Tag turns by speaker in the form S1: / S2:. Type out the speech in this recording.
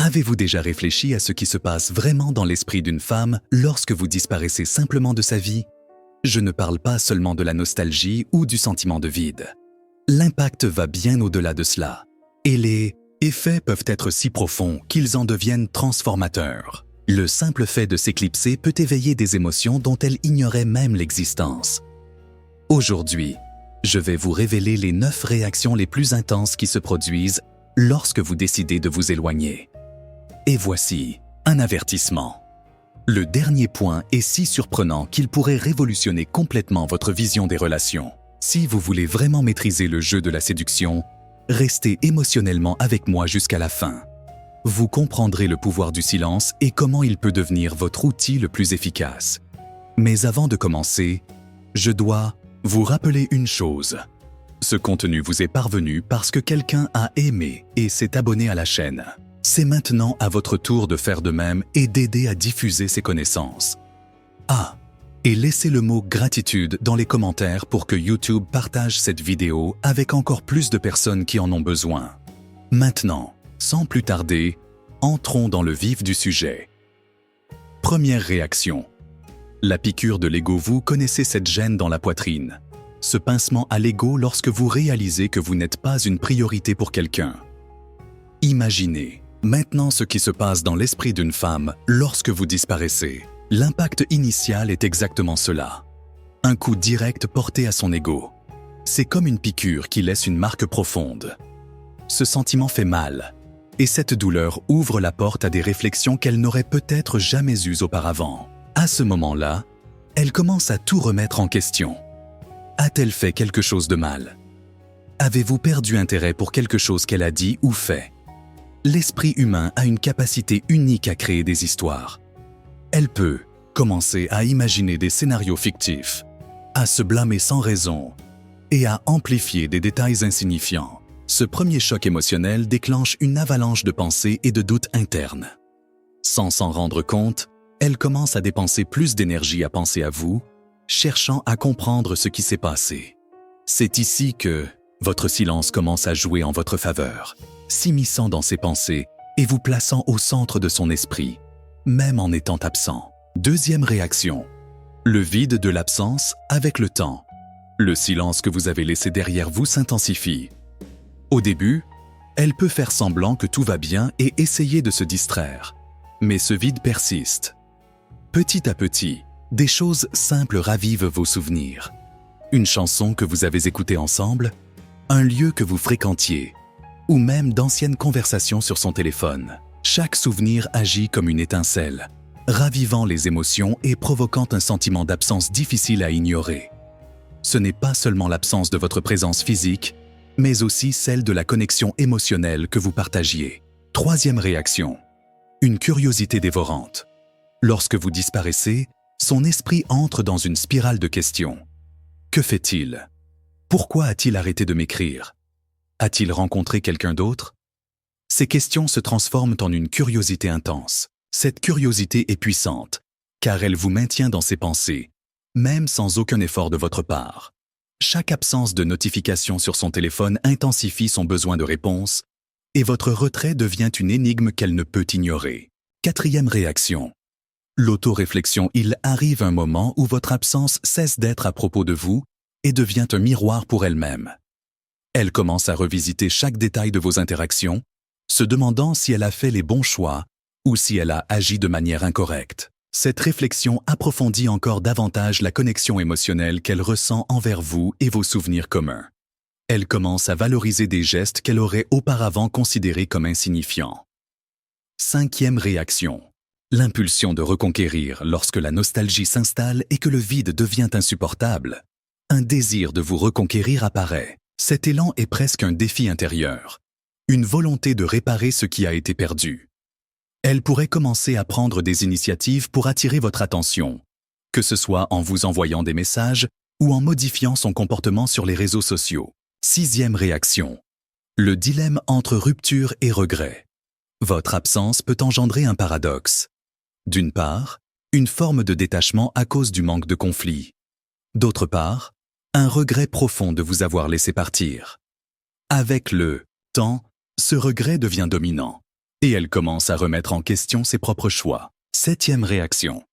S1: Avez-vous déjà réfléchi à ce qui se passe vraiment dans l'esprit d'une femme lorsque vous disparaissez simplement de sa vie? Je ne parle pas seulement de la nostalgie ou du sentiment de vide. L'impact va bien au-delà de cela. Et les effets peuvent être si profonds qu'ils en deviennent transformateurs. Le simple fait de s'éclipser peut éveiller des émotions dont elle ignorait même l'existence. Aujourd'hui, je vais vous révéler les 9 réactions les plus intenses qui se produisent lorsque vous décidez de vous éloigner. Et voici un avertissement. Le dernier point est si surprenant qu'il pourrait révolutionner complètement votre vision des relations. Si vous voulez vraiment maîtriser le jeu de la séduction, restez émotionnellement avec moi jusqu'à la fin. Vous comprendrez le pouvoir du silence et comment il peut devenir votre outil le plus efficace. Mais avant de commencer, je dois vous rappeler une chose. Ce contenu vous est parvenu parce que quelqu'un a aimé et s'est abonné à la chaîne. C'est maintenant à votre tour de faire de même et d'aider à diffuser ces connaissances. Ah, et laissez le mot gratitude dans les commentaires pour que YouTube partage cette vidéo avec encore plus de personnes qui en ont besoin. Maintenant, sans plus tarder, entrons dans le vif du sujet. Première réaction. La piqûre de l'ego. Vous connaissez cette gêne dans la poitrine. Ce pincement à l'ego lorsque vous réalisez que vous n'êtes pas une priorité pour quelqu'un. Imaginez maintenant ce qui se passe dans l'esprit d'une femme lorsque vous disparaissez. L'impact initial est exactement cela. Un coup direct porté à son ego. C'est comme une piqûre qui laisse une marque profonde. Ce sentiment fait mal, et cette douleur ouvre la porte à des réflexions qu'elle n'aurait peut-être jamais eues auparavant. À ce moment-là, elle commence à tout remettre en question. A-t-elle fait quelque chose de mal? Avez-vous perdu intérêt pour quelque chose qu'elle a dit ou fait? L'esprit humain a une capacité unique à créer des histoires. Elle peut commencer à imaginer des scénarios fictifs, à se blâmer sans raison et à amplifier des détails insignifiants. Ce premier choc émotionnel déclenche une avalanche de pensées et de doutes internes. Sans s'en rendre compte, elle commence à dépenser plus d'énergie à penser à vous, cherchant à comprendre ce qui s'est passé. C'est ici que votre silence commence à jouer en votre faveur, s'immisçant dans ses pensées et vous plaçant au centre de son esprit, même en étant absent. Deuxième réaction. Le vide de l'absence avec le temps. Le silence que vous avez laissé derrière vous s'intensifie. Au début, elle peut faire semblant que tout va bien et essayer de se distraire. Mais ce vide persiste. Petit à petit, des choses simples ravivent vos souvenirs. Une chanson que vous avez écoutée ensemble, un lieu que vous fréquentiez, ou même d'anciennes conversations sur son téléphone. Chaque souvenir agit comme une étincelle, ravivant les émotions et provoquant un sentiment d'absence difficile à ignorer. Ce n'est pas seulement l'absence de votre présence physique, mais aussi celle de la connexion émotionnelle que vous partagiez. Troisième réaction. Une curiosité dévorante. Lorsque vous disparaissez, son esprit entre dans une spirale de questions. Que fait-il? Pourquoi a-t-il arrêté de m'écrire? A-t-il rencontré quelqu'un d'autre? Ces questions se transforment en une curiosité intense. Cette curiosité est puissante, car elle vous maintient dans ses pensées, même sans aucun effort de votre part. Chaque absence de notification sur son téléphone intensifie son besoin de réponse, et votre retrait devient une énigme qu'elle ne peut ignorer. Quatrième réaction. L'autoréflexion. Il arrive un moment où votre absence cesse d'être à propos de vous et devient un miroir pour elle-même. Elle commence à revisiter chaque détail de vos interactions, se demandant si elle a fait les bons choix ou si elle a agi de manière incorrecte. Cette réflexion approfondit encore davantage la connexion émotionnelle qu'elle ressent envers vous et vos souvenirs communs. Elle commence à valoriser des gestes qu'elle aurait auparavant considérés comme insignifiants. Cinquième réaction. L'impulsion de reconquérir lorsque la nostalgie s'installe et que le vide devient insupportable. Un désir de vous reconquérir apparaît. Cet élan est presque un défi intérieur. Une volonté de réparer ce qui a été perdu. Elle pourrait commencer à prendre des initiatives pour attirer votre attention, que ce soit en vous envoyant des messages ou en modifiant son comportement sur les réseaux sociaux. Sixième réaction. Le dilemme entre rupture et regret. Votre absence peut engendrer un paradoxe. D'une part, une forme de détachement à cause du manque de conflit. D'autre part, un regret profond de vous avoir laissé partir. Avec le temps, ce regret devient dominant, et elle commence à remettre en question ses propres choix. 7e réaction.